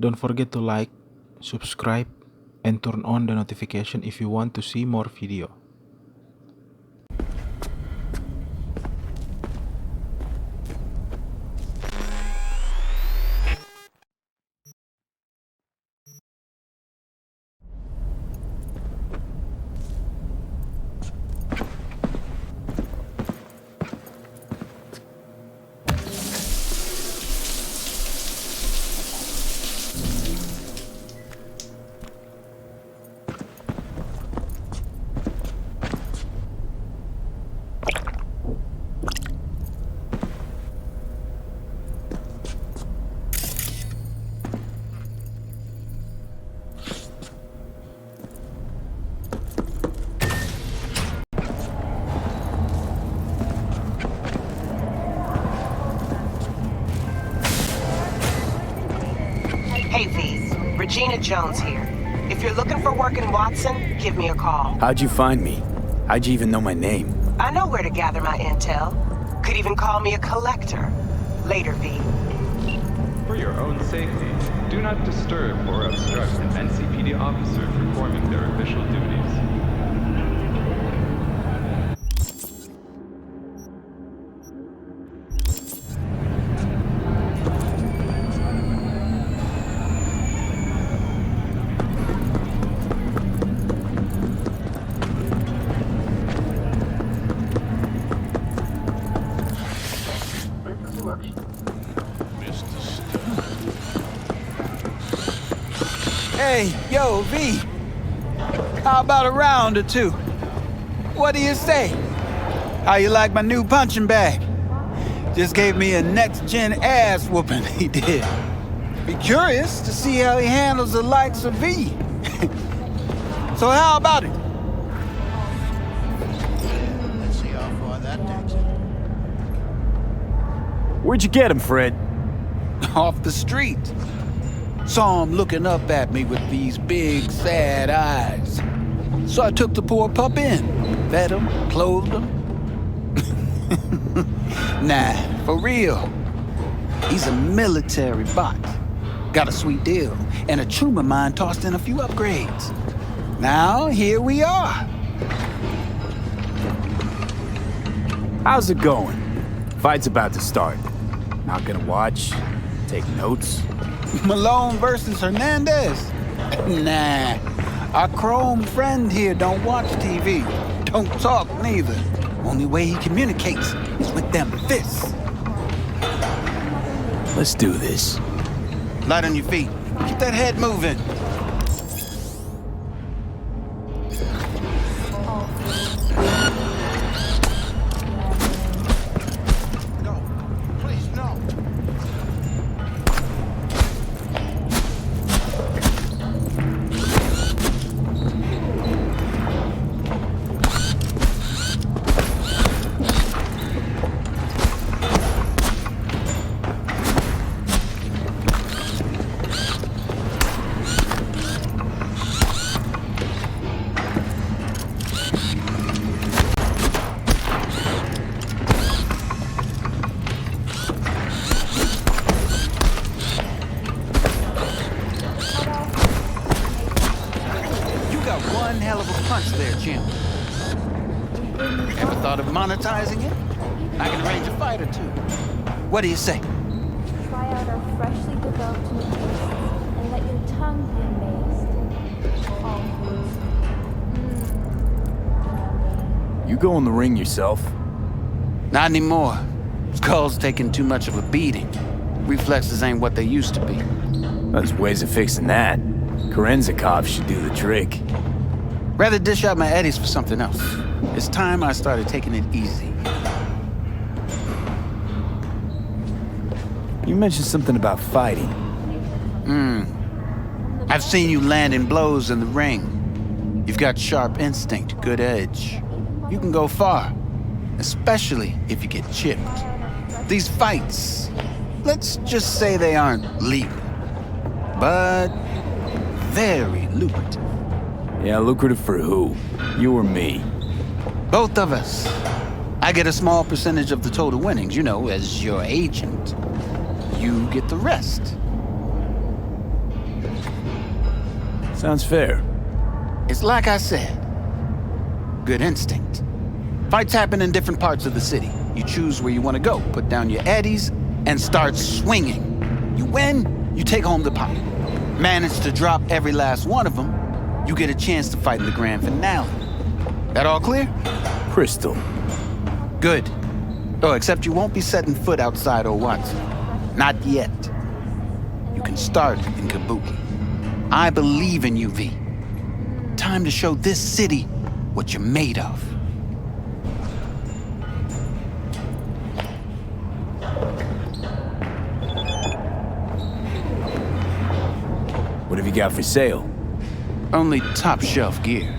Don't forget to like, subscribe, and turn on the notification if you want to see more video. Hey V, Regina Jones here. If you're looking for work in Watson, give me a call. How'd you find me? How'd you even know my name? I know where to gather my intel. Could even call me a collector. Later, V. For your own safety, do not disturb or obstruct an NCPD officer performing their official duties. Hey, yo, V. How about a round or two? What do you say? How you like my new punching bag? Just gave me a next-gen ass whooping, he did. Be curious to see how he handles the likes of V. So how about it? Let's see how far that takes it. Where'd you get him, Fred? Off the street. Saw him looking up at me with these big, sad eyes. So I took the poor pup in, fed him, clothed him. Nah, for real. He's a military bot. Got a sweet deal, and a chum of mine tossed in a few upgrades. Now, here we are. How's it going? Fight's about to start. Not gonna watch? Take notes? Malone versus Hernandez? Nah, our chrome friend here don't watch TV. Don't talk neither. Only way he communicates is with them fists. Let's do this. Light on your feet. Keep that head moving. No, please, no. One hell of a punch there, Jim. Ever thought of monetizing it? I can arrange a fight or two. What do you say? Try out our freshly developed new taste and let your tongue be amazed. All foods. You go in the ring yourself? Not anymore. Skull's taking too much of a beating. Reflexes ain't what they used to be. There's ways of fixing that. Korenzikov should do the trick. Rather dish out my eddies for something else. It's time I started taking it easy. You mentioned something about fighting. I've seen you landing blows in the ring. You've got sharp instinct, good edge. You can go far, especially if you get chipped. These fights, let's just say they aren't legal, but very lucrative. Yeah, lucrative for who? You or me? Both of us. I get a small percentage of the total winnings, you know, as your agent. You get the rest. Sounds fair. It's like I said. Good instinct. Fights happen in different parts of the city. You choose where you want to go, put down your eddies, and start swinging. You win, you take home the pot. Manage to drop every last one of them, you get a chance to fight in the grand finale. That all clear? Crystal. Good. Oh, except you won't be setting foot outside or Watson. Not yet. You can start in Kabuki. I believe in you, V. Time to show this city what you're made of. What have you got for sale? Only top shelf gear.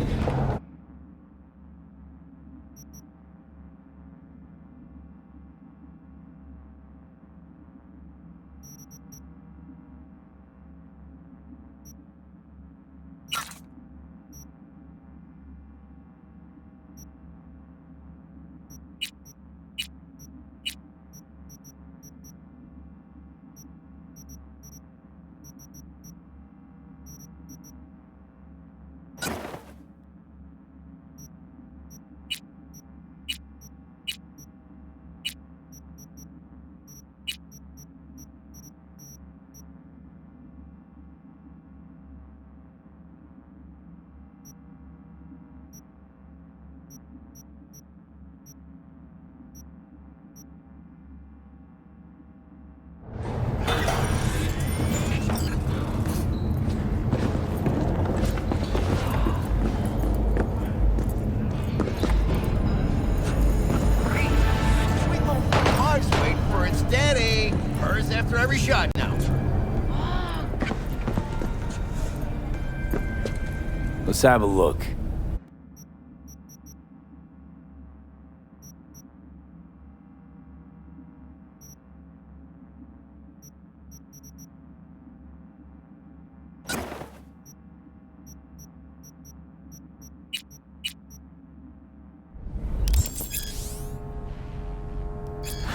After every shot now. Let's have a look.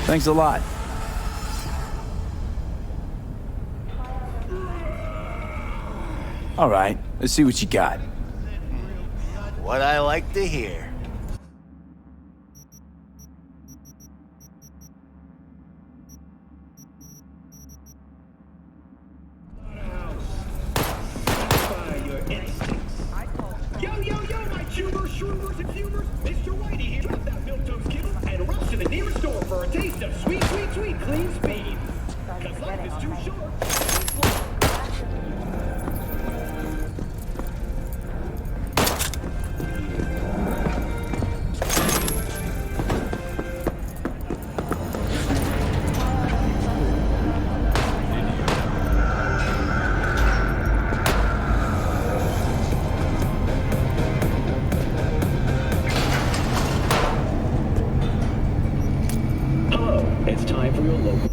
Thanks a lot. All right, let's see what you got. What I like to hear. Yo, my tubers, shroomers, and fumers. Mr. Whitey here. Drop that milk-toast kibble and rush to the nearest store for a taste of sweet, clean speed. Cause life is too short. It's time for your local.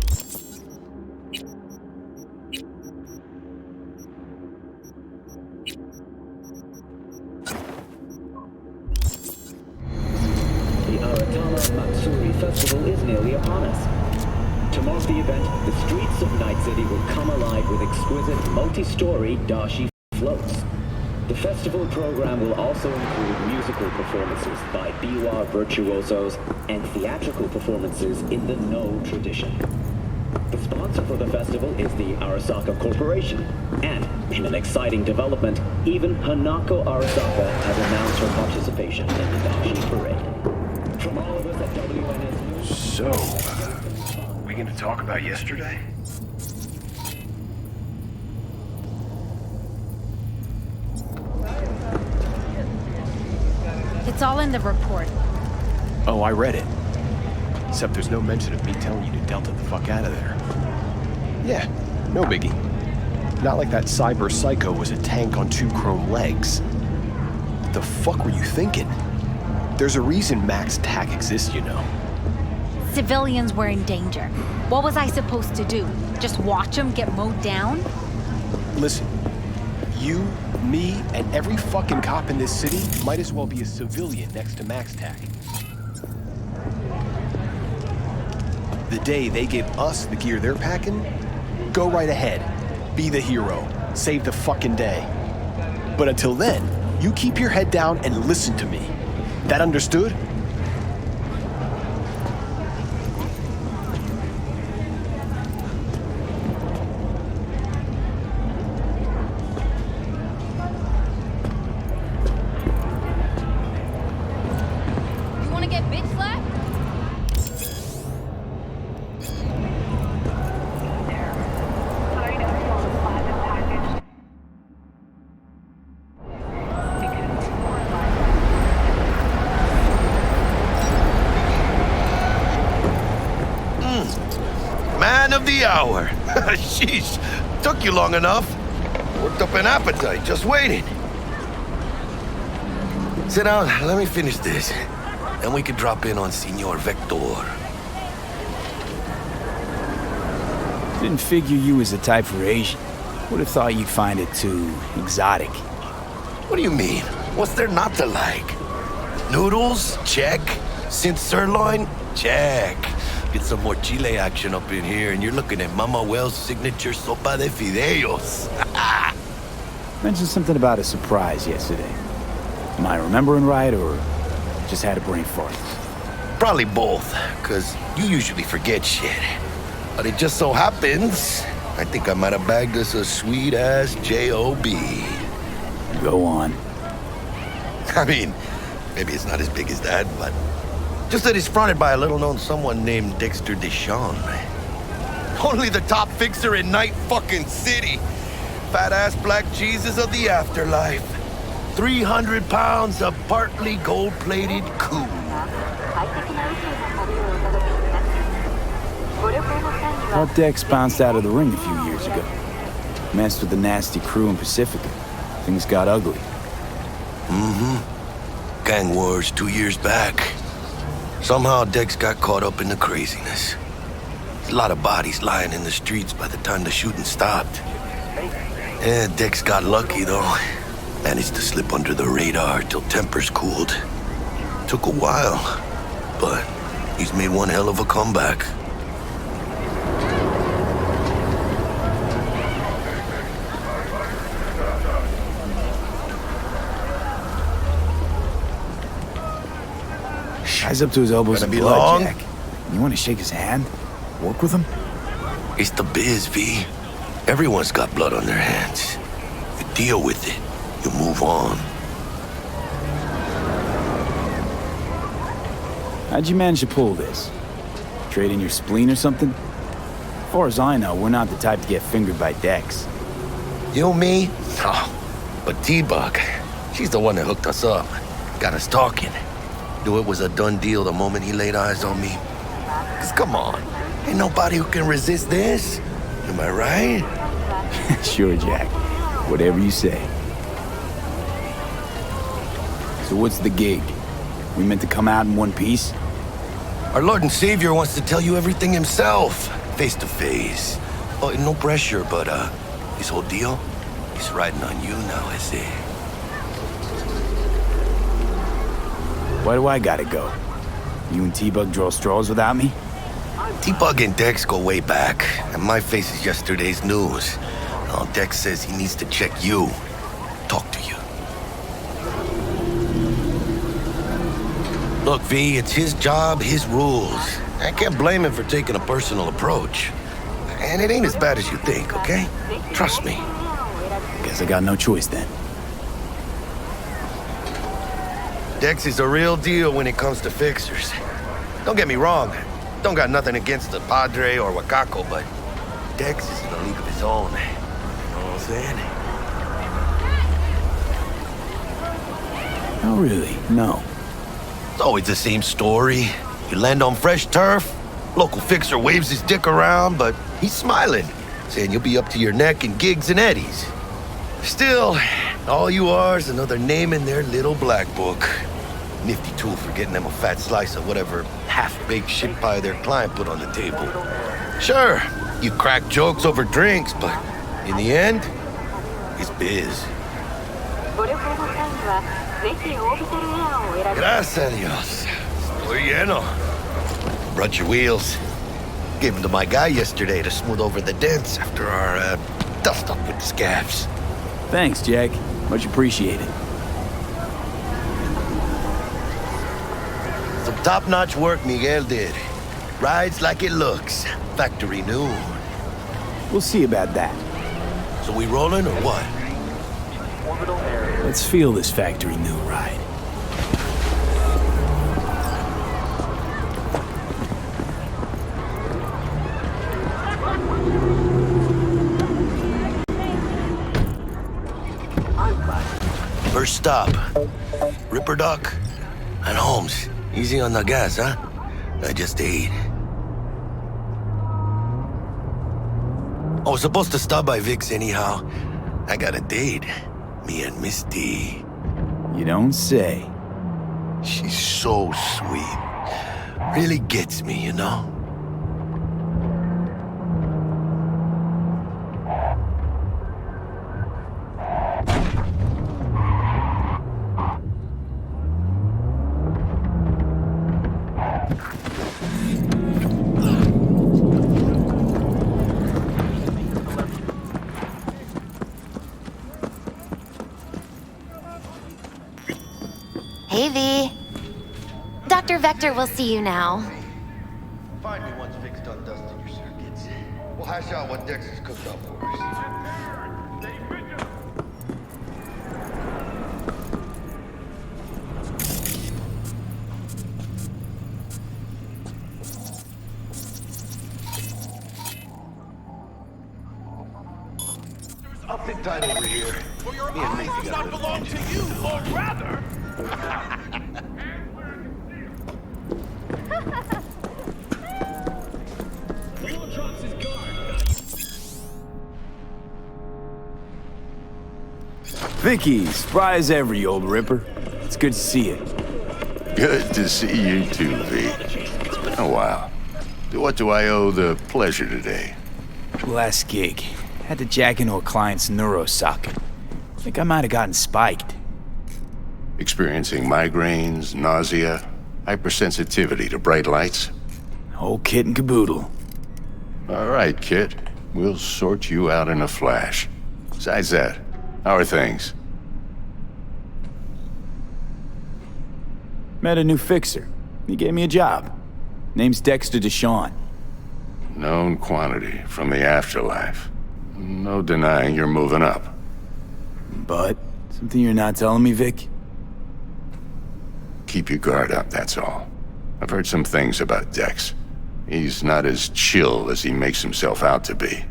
The Aratama Matsuri Festival is nearly upon us. To mark the event, the streets of Night City will come alive with exquisite multi-story dashi floats. The festival program will also include musical performances by biwa virtuosos and theatrical performances in the No tradition. The sponsor for the festival is the Arasaka Corporation, and in an exciting development, even Hanako Arasaka has announced her participation in the Dashi Parade. From all of us at WNS News... So, we going to talk about yesterday? It's all in the report. Oh, I read it. Except there's no mention of me telling you to delta the fuck out of there. Yeah, no biggie. Not like that cyber psycho was a tank on 2 chrome legs. What the fuck were you thinking? There's a reason Max TAC exists, you know. Civilians were in danger. What was I supposed to do? Just watch them get mowed down? Listen, you, me, and every fucking cop in this city might as well be a civilian next to Max TAC. The day they give us the gear they're packing, go right ahead. Be the hero. Save the fucking day. But until then, you keep your head down and listen to me. That understood? You wanna get bitch slapped? Man of the hour. Sheesh. Took you long enough. Worked up an appetite just waiting. Sit down, let me finish this. Then we can drop in on Senor Vector. Didn't figure you was the type for Asian. Would have thought you'd find it too exotic. What do you mean? What's there not to like? Noodles? Check. Synth sirloin? Check. Get some more Chile action up in here, and you're looking at Mama Wells' signature sopa de fideos. Mentioned something about a surprise yesterday. Am I remembering right, or just had a brain fart? Probably both, because you usually forget shit. But it just so happens, I think I might have bagged us a sweet-ass J.O.B. Go on. I mean, maybe it's not as big as that, but just that it's fronted by a little-known someone named Dexter Deshawn. Only the top fixer in Night fucking City. Fat-ass black Jesus of the afterlife. 300 pounds of partly gold-plated cool. Thought Dex bounced out of the ring a few years ago. Messed with the nasty crew in Pacifica. Things got ugly. Mm-hmm. Gang wars 2 years back. Somehow Dex got caught up in the craziness. There's a lot of bodies lying in the streets by the time the shooting stopped. Yeah, Dex got lucky though. Managed to slip under the radar till tempers cooled. Took a while, but he's made one hell of a comeback. Guy's up to his elbows in Gonna be blood, long? Jack. You want to shake his hand? Work with him? It's the biz, V. Everyone's got blood on their hands. You deal with it. You move on. How'd you manage to pull this? Trade in your spleen or something? As far as I know, we're not the type to get fingered by Dex. You, me? Oh, but T-Bug, she's the one that hooked us up. Got us talking. Knew it was a done deal the moment he laid eyes on me. 'Cause come on, ain't nobody who can resist this. Am I right? Sure, Jack. Whatever you say. So what's the gig? We meant to come out in one piece? Our Lord and Savior wants to tell you everything himself, face to face. Oh, no pressure, but this whole deal, he's riding on you now, I say. Why do I gotta go? You and T-Bug draw straws without me? T-Bug and Dex go way back, and my face is yesterday's news. Now Dex says he needs to check you, talk to you. Look, V, it's his job, his rules. I can't blame him for taking a personal approach. And it ain't as bad as you think, okay? Trust me. Guess I got no choice then. Dex is a real deal when it comes to fixers. Don't get me wrong. Don't got nothing against the Padre or Wakako, but Dex is in a league of his own. You know what I'm saying? Oh, really? No. It's always the same story. You land on fresh turf, local fixer waves his dick around, but he's smiling, saying you'll be up to your neck in gigs and eddies. Still, all you are is another name in their little black book. Nifty tool for getting them a fat slice of whatever half-baked shit pie their client put on the table. Sure, you crack jokes over drinks, but in the end, it's biz. Gracias a Dios. Estoy lleno. Brought your wheels. Gave them to my guy yesterday to smooth over the dents after our dust-up with the scabs. Thanks, Jack. Much appreciated. Some top-notch work Miguel did. Rides like it looks. Factory new. We'll see about that. So we rolling or what? Let's feel this factory new ride. First stop. Ripper Dock and Holmes. Easy on the gas, huh? I just ate. I was supposed to stop by Vic's anyhow. I got a date. Me and Misty. You don't say. She's so sweet. Really gets me, you know? Hey, V. Dr. Vector will see you now. Find me once Vic's done dusting your circuits. We'll hash out what Dexter's cooked up for us. Update time over here. Me and Macy got not belong to you, or rather. Vicky, spry as ever, you old ripper. It's good to see you. Good to see you too, V. It's been a while. To what do I owe the pleasure today? Last gig. Had to jack into a client's neuro socket. Think I might have gotten spiked. Experiencing migraines, nausea, hypersensitivity to bright lights? Whole kit and caboodle. All right, kid. We'll sort you out in a flash. Besides that, how are things? Met a new fixer. He gave me a job. Name's Dexter Deshawn. Known quantity from the afterlife. No denying you're moving up. But, something you're not telling me, Vic? Keep your guard up, that's all. I've heard some things about Dex. He's not as chill as he makes himself out to be.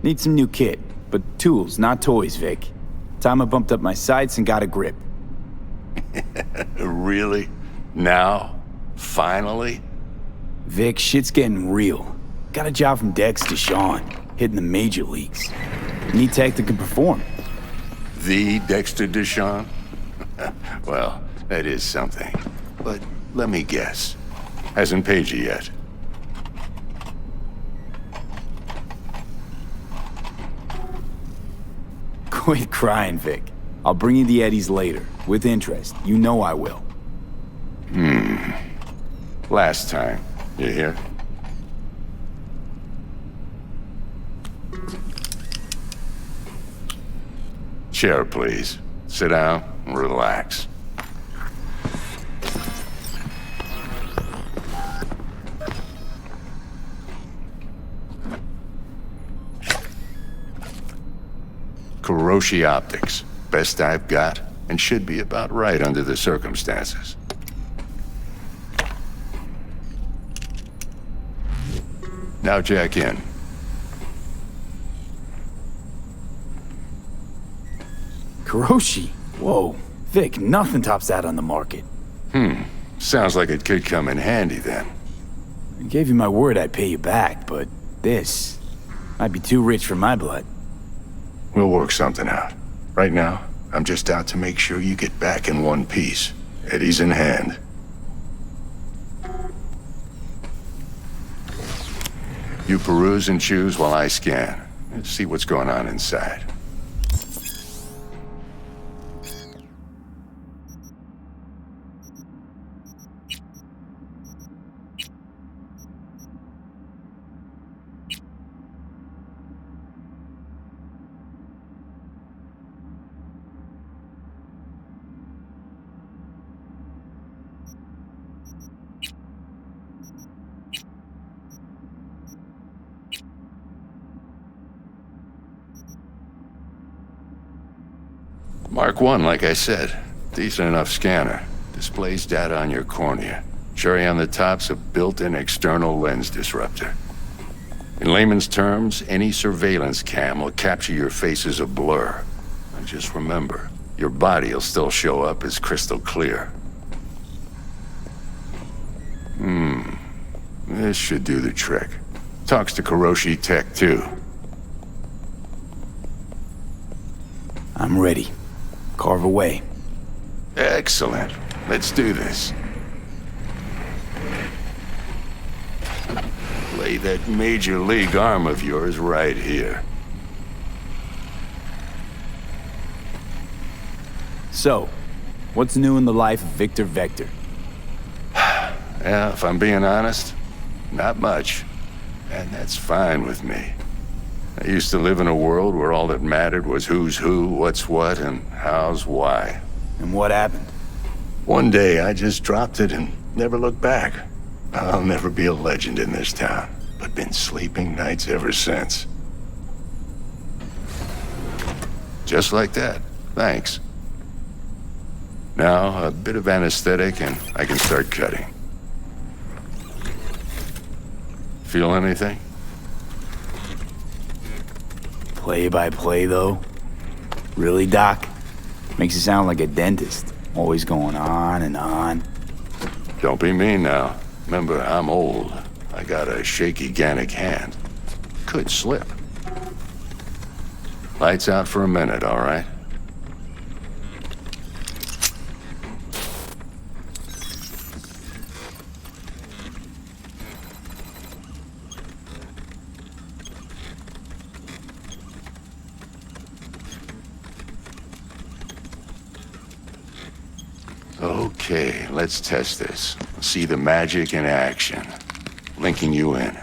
Need some new kit, but tools, not toys, Vic. Time I bumped up my sights and got a grip. Really? Now? Finally? Vic, shit's getting real. Got a job from Dex Deshawn, hitting the major leagues. Need tech that can perform. The Dexter Deshawn? Well, that is something. But let me guess. Hasn't paid you yet. Quit crying, Vic. I'll bring you the eddies later, with interest. You know I will. Last time. You hear? Chair, please. Sit down and relax. Kuroshi Optics. Best I've got, and should be about right under the circumstances. Now jack in. Kuroshi? Whoa. Vic, nothing tops that on the market. Sounds like it could come in handy then. I gave you my word I'd pay you back, but this might be too rich for my blood. We'll work something out. Right now, I'm just out to make sure you get back in one piece. Eddie's in hand. You peruse and choose while I scan. Let's see what's going on inside. Mark 1, like I said. Decent enough scanner. Displays data on your cornea. Cherry on the top's a built-in external lens disruptor. In layman's terms, any surveillance cam will capture your face as a blur. And just remember, your body will still show up as crystal clear. This should do the trick. Talks to Kuroshi Tech, too. I'm ready. Carve away. Excellent. Let's do this. Lay that major league arm of yours right here. So, what's new in the life of Victor Vector? Yeah, if I'm being honest, not much. And that's fine with me. I used to live in a world where all that mattered was who's who, what's what, and how's why. And what happened? One day I just dropped it and never looked back. I'll never be a legend in this town, but been sleeping nights ever since. Just like that. Thanks. Now, a bit of anesthetic and I can start cutting. Feel anything? Play by play, though? Really, Doc? Makes you sound like a dentist. Always going on and on. Don't be mean now. Remember, I'm old. I got a shaky Gannic hand. Could slip. Lights out for a minute, all right? Okay, let's test this. See the magic in action. Linking you in.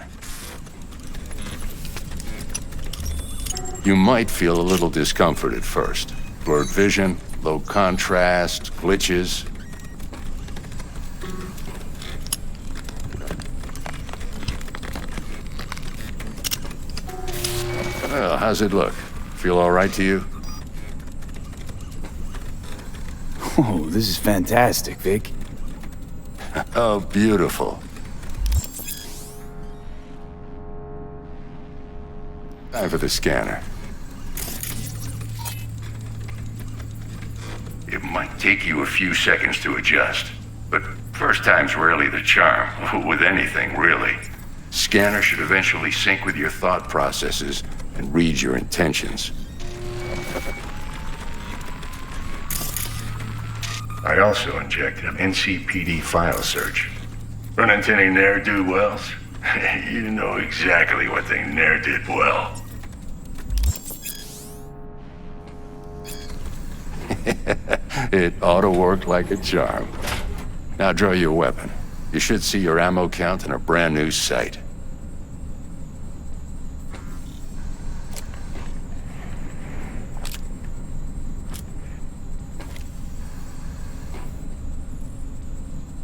You might feel a little discomfort at first. Blurred vision, low contrast, glitches. Well, how's it look? Feel all right to you? Oh, this is fantastic, Vic. Oh, beautiful. Time for the scanner. It might take you a few seconds to adjust, but first time's rarely the charm, with anything, really. Scanner should eventually sync with your thought processes and read your intentions. I also injected an NCPD file search. Run into any ne'er-do-wells? You know exactly what they ne'er did well. It ought to work like a charm. Now draw your weapon. You should see your ammo count in a brand new sight.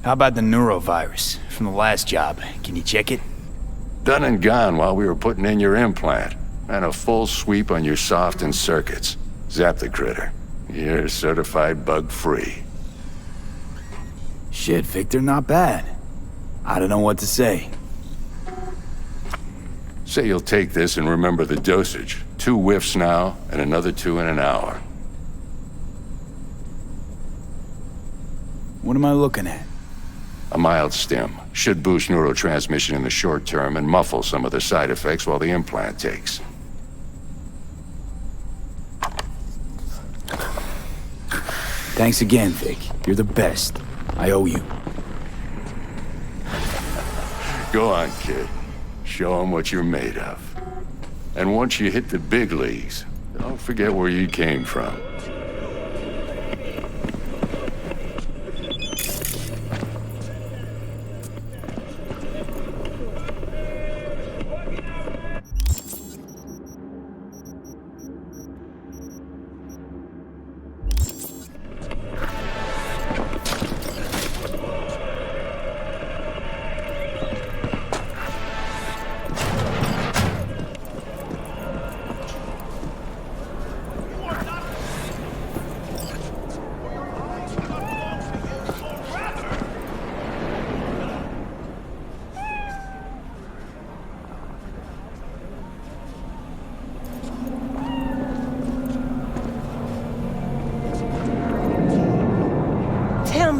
How about the neurovirus from the last job? Can you check it? Done and gone while we were putting in your implant. And a full sweep on your soft and circuits. Zap the critter. You're certified bug-free. Shit, Victor, not bad. I don't know what to say. Say you'll take this and remember the dosage. 2 whiffs now, and another 2 in an hour. What am I looking at? A mild stim. Should boost neurotransmission in the short term and muffle some of the side effects while the implant takes. Thanks again, Vic. You're the best. I owe you. Go on, kid. Show them what you're made of. And once you hit the big leagues, don't forget where you came from.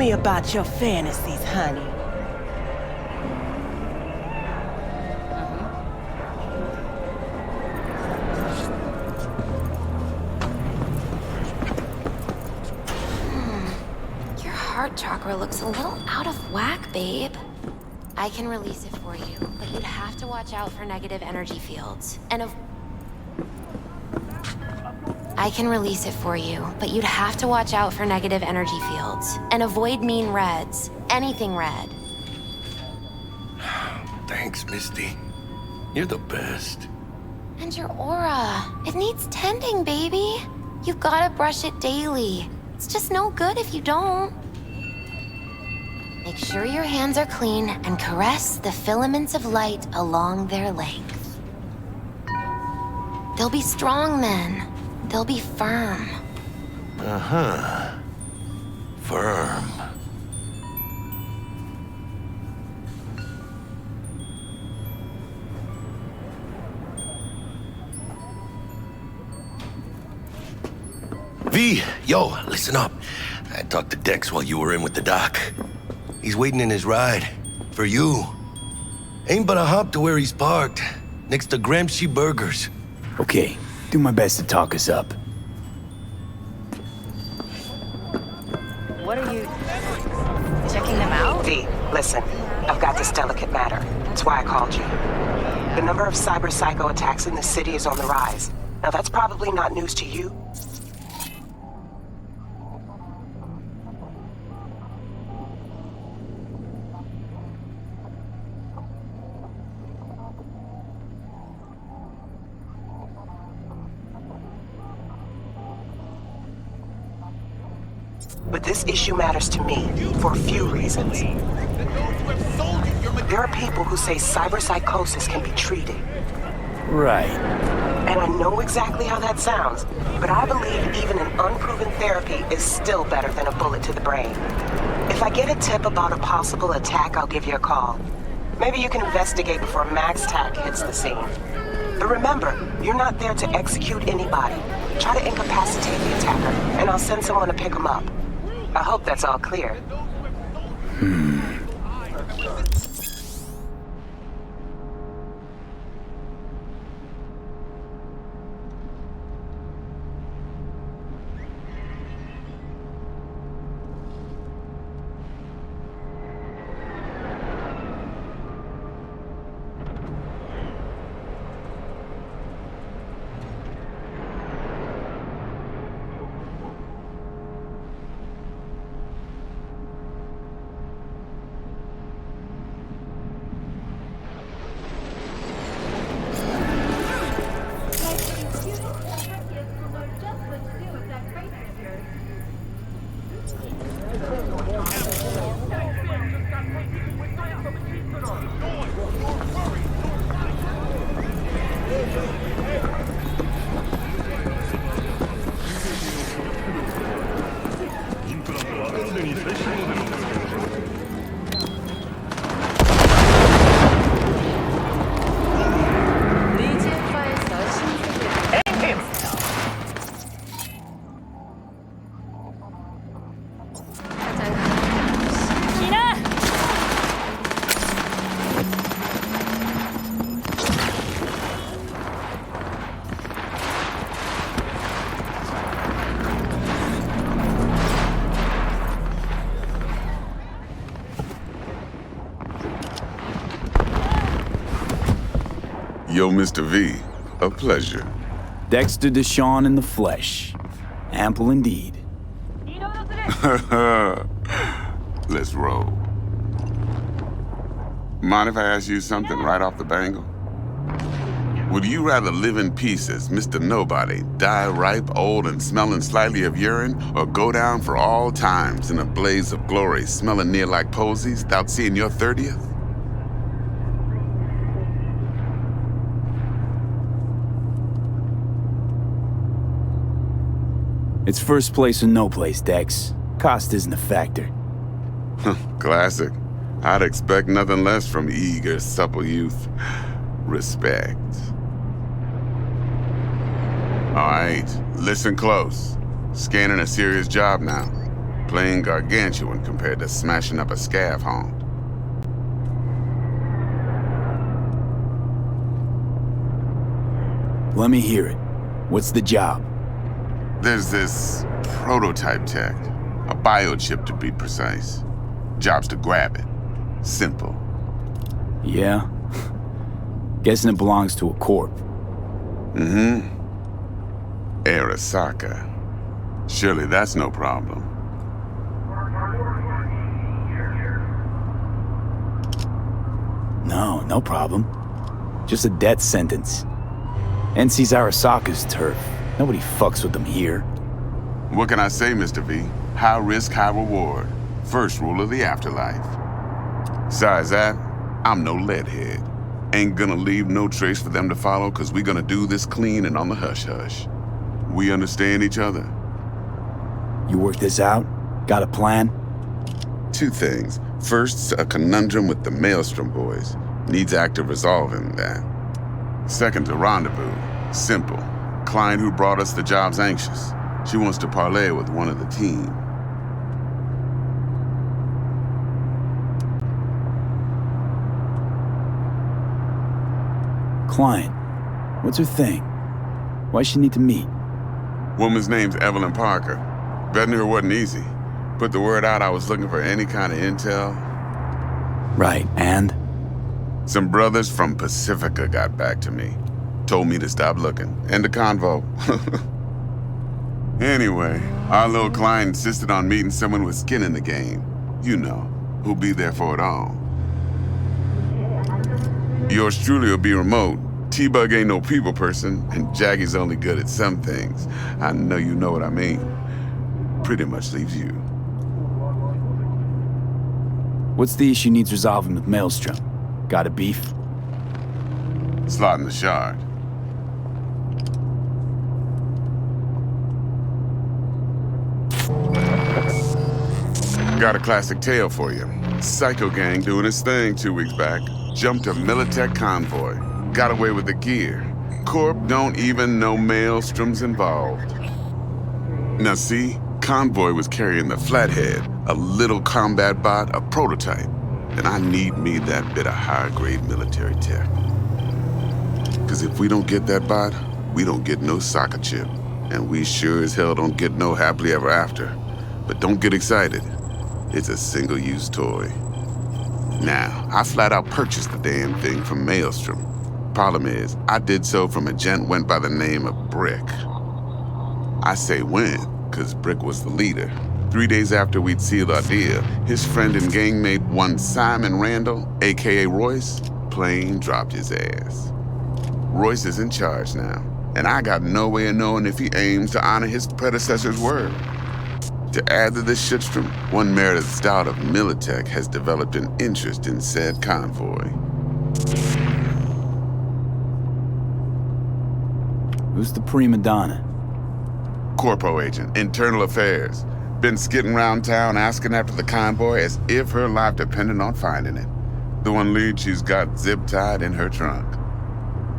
me about your fantasies, honey. Your heart chakra looks a little out of whack, babe. I can release it for you, but you'd have to watch out for negative energy fields. I can release it for you, but you'd have to watch out for negative energy fields. And avoid mean reds. Anything red. Thanks, Misty. You're the best. And your aura. It needs tending, baby. You've gotta brush it daily. It's just no good if you don't. Make sure your hands are clean and caress the filaments of light along their length. They'll be strong then. They'll be firm. Uh-huh. Firm. V, yo, listen up. I talked to Dex while you were in with the doc. He's waiting in his ride. For you. Ain't but a hop to where he's parked. Next to Gramsci Burgers. Okay, do my best to talk us up. What are you... checking them out? V, listen. I've got this delicate matter. That's why I called you. The number of cyber psycho attacks in the city is on the rise. Now that's probably not news to you. But this issue matters to me for a few reasons. There are people who say cyberpsychosis can be treated. Right. And I know exactly how that sounds, but I believe even an unproven therapy is still better than a bullet to the brain. If I get a tip about a possible attack, I'll give you a call. Maybe you can investigate before Max Tack hits the scene. But remember, you're not there to execute anybody. Try to incapacitate the attacker, and I'll send someone to pick him up. I hope that's all clear. Yo, Mr. V, a pleasure. Dexter Deshawn in the flesh. Ample indeed. Let's roll. Mind if I ask you something right off the bangle? Would you rather live in peace as Mr. Nobody, die ripe, old, and smelling slightly of urine, or go down for all times in a blaze of glory, smelling near like posies, without seeing your 30th? It's first place or no place, Dex. Cost isn't a factor. Classic. I'd expect nothing less from eager, supple youth. Respect. All right, listen close. Scanning a serious job now. plain gargantuan compared to smashing up a scav haunt. Let me hear it. What's the job? There's this prototype tech, a biochip to be precise. Job's to grab it. Simple. Yeah? Guessing it belongs to a corp. Mm-hmm. Arasaka. Surely that's no problem. No problem. Just a death sentence. NC's Arasaka's turf. Nobody fucks with them here. What can I say, Mr. V? High risk, high reward. First rule of the afterlife. Besides that, I'm no leadhead. Ain't gonna leave no trace for them to follow, cause we gonna do this clean and on the hush-hush. We understand each other. You work this out? Got a plan? Two things. First, a conundrum with the Maelstrom boys. Needs active resolving that. Second, a rendezvous. Simple. Client who brought us the job's anxious. She wants to parlay with one of the team. Client. What's her thing? Why she need to meet? Woman's name's Evelyn Parker. Betting her wasn't easy. Put the word out I was looking for any kind of intel. Right, and? Some brothers from Pacifica got back to me. Told me to stop looking. End of convo. Anyway, our little client insisted on meeting someone with skin in the game. You know, who'll be there for it all. Yours truly will be remote. T-Bug ain't no people person, and Jackie's only good at some things. I know you know what I mean. Pretty much leaves you. What's the issue needs resolving with Maelstrom? Got a beef? Slotting the shard. Got a classic tale for you. Psycho gang doing his thing 2 weeks back. Jumped a Militech convoy. Got away with the gear. Corp don't even know Maelstrom's involved. Now see, convoy was carrying the Flathead, a little combat bot, a prototype. And I need me that bit of high-grade military tech. Cause if we don't get that bot, we don't get no soccer chip. And we sure as hell don't get no happily ever after. But don't get excited. It's a single-use toy. Now, I flat out purchased the damn thing from Maelstrom. Problem is, I did so from a gent went by the name of Brick. I say when, cause Brick was the leader. 3 days after we'd sealed our deal, his friend and gangmate, one Simon Randall, aka Royce, plain dropped his ass. Royce is in charge now, and I got no way of knowing if he aims to honor his predecessor's word. To add to this shitstrom, one Meredith Stout of Militech has developed an interest in said convoy. Who's the prima donna? Corpo agent, internal affairs. Been skidding around town asking after the convoy as if her life depended on finding it. The one lead she's got zip-tied in her trunk.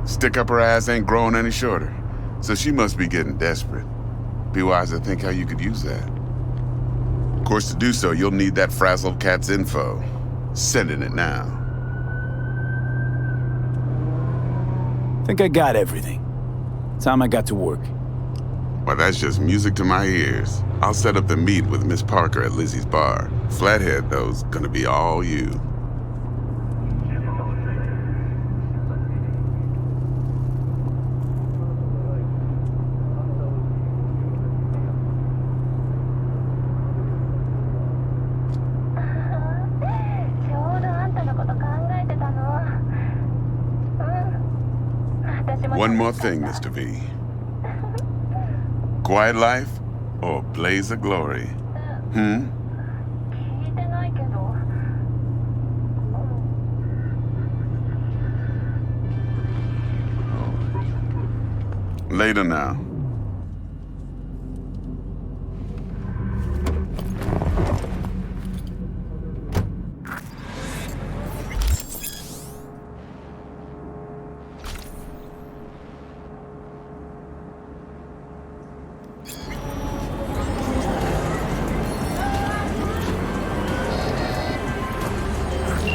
Stick up her ass ain't growing any shorter, so she must be getting desperate. Be wise to think how you could use that. Of course, to do so, you'll need that frazzled cat's info. Sending it now. Think I got everything. Time I got to work. Well, that's just music to my ears. I'll set up the meet with Miss Parker at Lizzie's bar. Flathead, though's gonna be all you. One more thing, Mr. V. Quiet life or blaze of glory? Later now.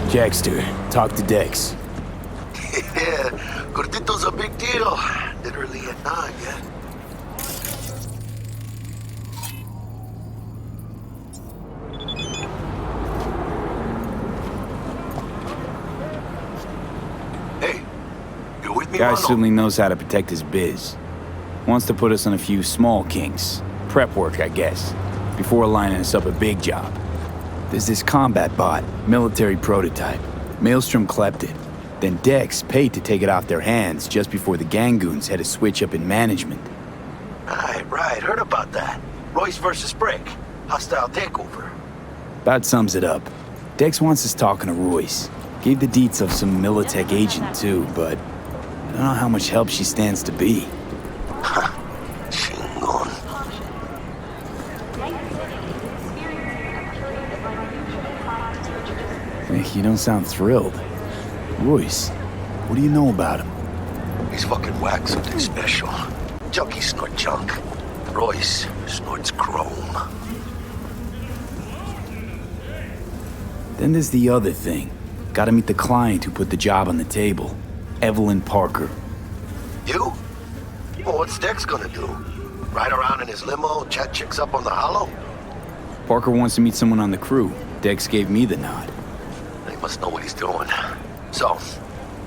Jackster, talk to Dex. Yeah, Gordito's a big deal. Literally at 9, yeah? Hey, you with me, Guy Ronald? certainly knows how to protect his biz. Wants to put us on a few small kinks. Prep work, I guess. Before lining us up a big job. There's this combat bot, military prototype. Maelstrom clept it. Then Dex paid to take it off their hands just before the Gangoons had a switch up in management. Right. Heard about that. Royce versus Brick. Hostile takeover. About sums it up. Dex wants us talking to Royce. Gave the deets of some Militech agent too, but I don't know how much help she stands to be. Chingon. You don't sound thrilled. Royce, what do you know about him? He's fucking whack, something special. Junkies snort junk. Royce snorts chrome. Then there's the other thing. Gotta meet the client who put the job on the table. Evelyn Parker. You? Well, what's Dex gonna do? Ride around in his limo, chat chicks up on the hollow? Parker wants to meet someone on the crew. Dex gave me the nod. He must know what he's doing. So,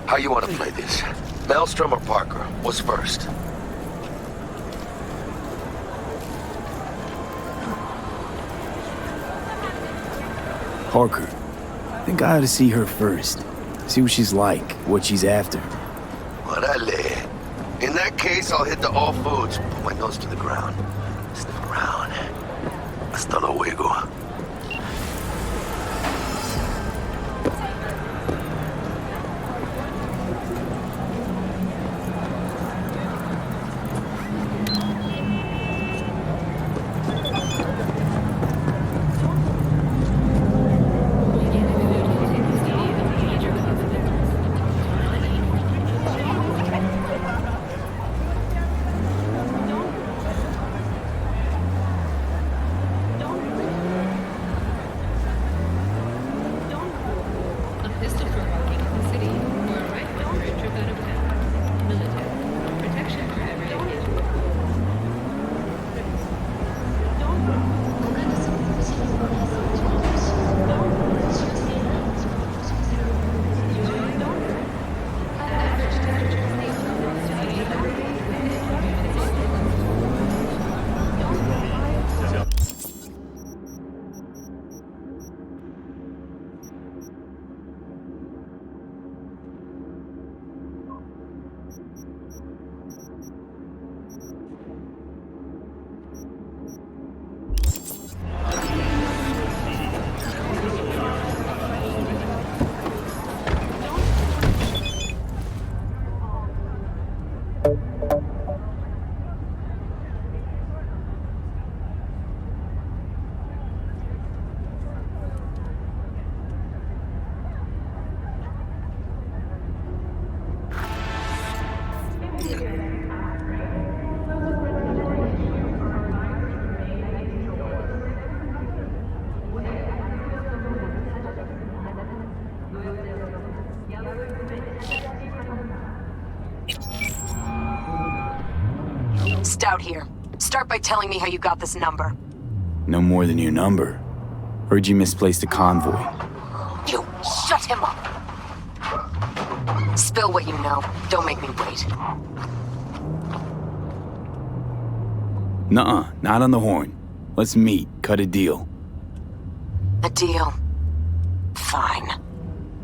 how you want to play this? Maelstrom or Parker? What's first? Parker. I think I ought to see her first. See what she's like, what she's after. Orale. In that case, I'll hit the all foods. Put my nose to the ground. Sniff around. Hasta luego. Stout here. Start by telling me how you got this number. No more than your number. Heard you misplaced a convoy. You shut him up! Spill what you know. Don't make me wait. Nuh-uh, not on the horn. Let's meet, cut a deal. A deal? Fine.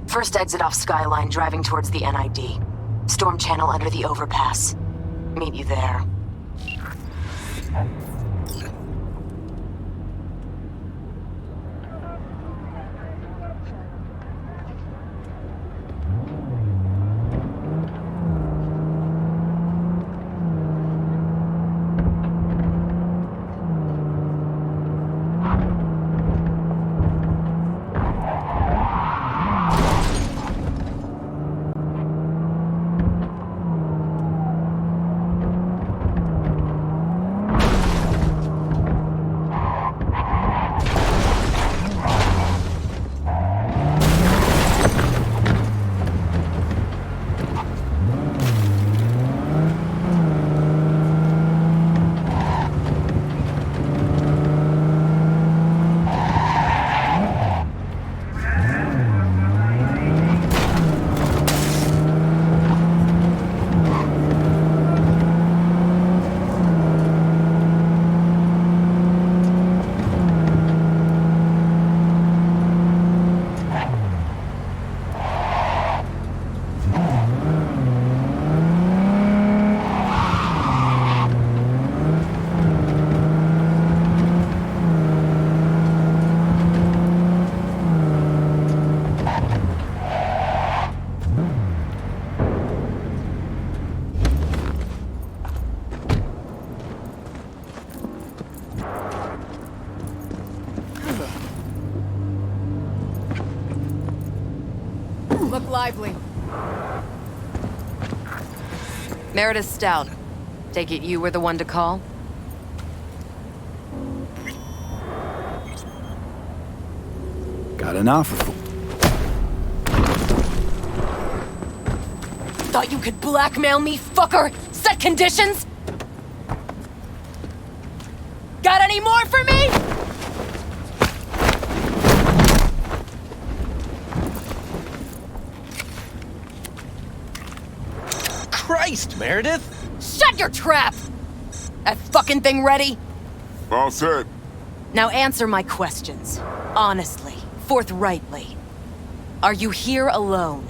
First exit off Skyline, driving towards the NID. Storm channel under the overpass. Meet you there. look lively. Meredith Stout. Take it you were the one to call? Got an offer for... Thought you could blackmail me, fucker? Set conditions? Got any more for me? Christ, Meredith! Shut your trap! That fucking thing ready? All set. Now answer my questions. Honestly, forthrightly. Are you here alone?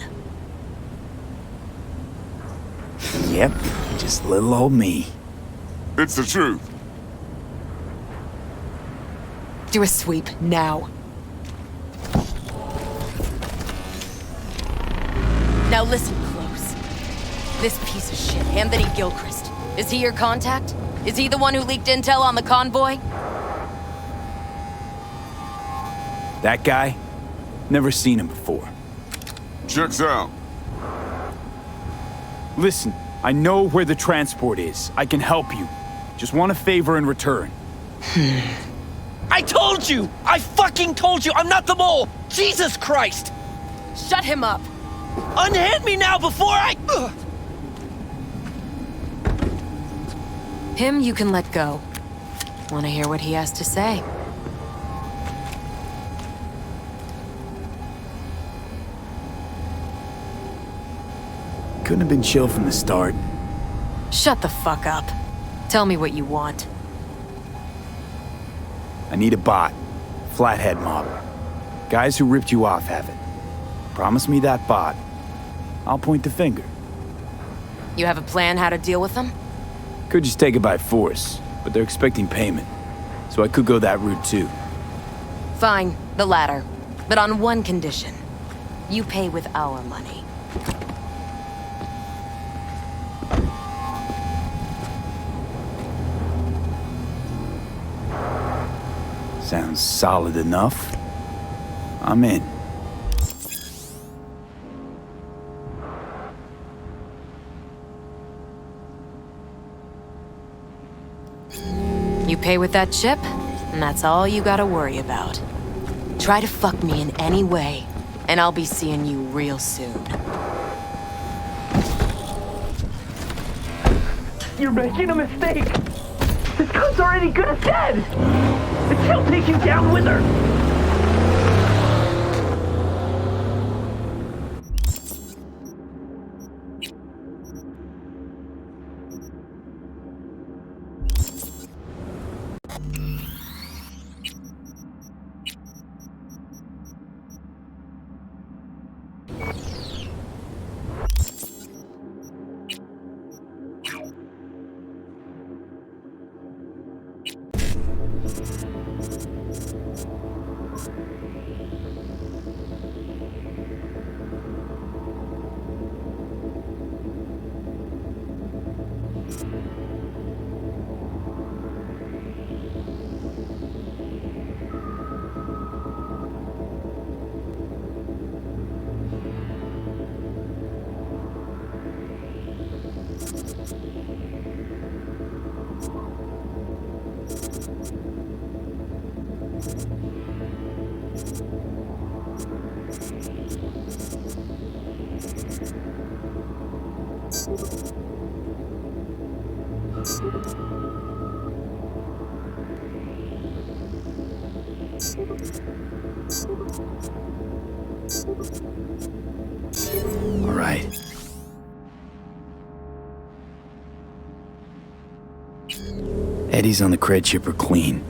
Yep, just little old me. It's the truth. Do a sweep, now. Now listen close. This piece of shit, Anthony Gilchrist. Is he your contact? Is he the one who leaked intel on the convoy? That guy? Never seen him before. Checks out. Listen, I know where the transport is. I can help you. Just want a favor in return. I told you! I fucking told you! I'm not the mole! Jesus Christ! Shut him up! Unhand me now before I... Ugh. Him you can let go. Want to hear what he has to say? Couldn't have been chill from the start. Shut the fuck up. Tell me what you want. I need a bot. Flathead mob. Guys who ripped you off have it. Promise me that bot. I'll point the finger. You have a plan how to deal with them? Could just take it by force, but they're expecting payment. So I could go that route too. Fine, the latter. But on one condition. You pay with our money. Sounds solid enough. I'm in. You pay with that chip, and that's all you gotta worry about. Try to fuck me in any way, and I'll be seeing you real soon. You're making a mistake! This cunt's already good as dead! And she'll take you down with her! All right. Eddie's on the cred chipper clean.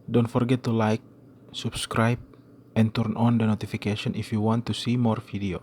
Don't forget to like, subscribe, and turn on the notification if you want to see more video.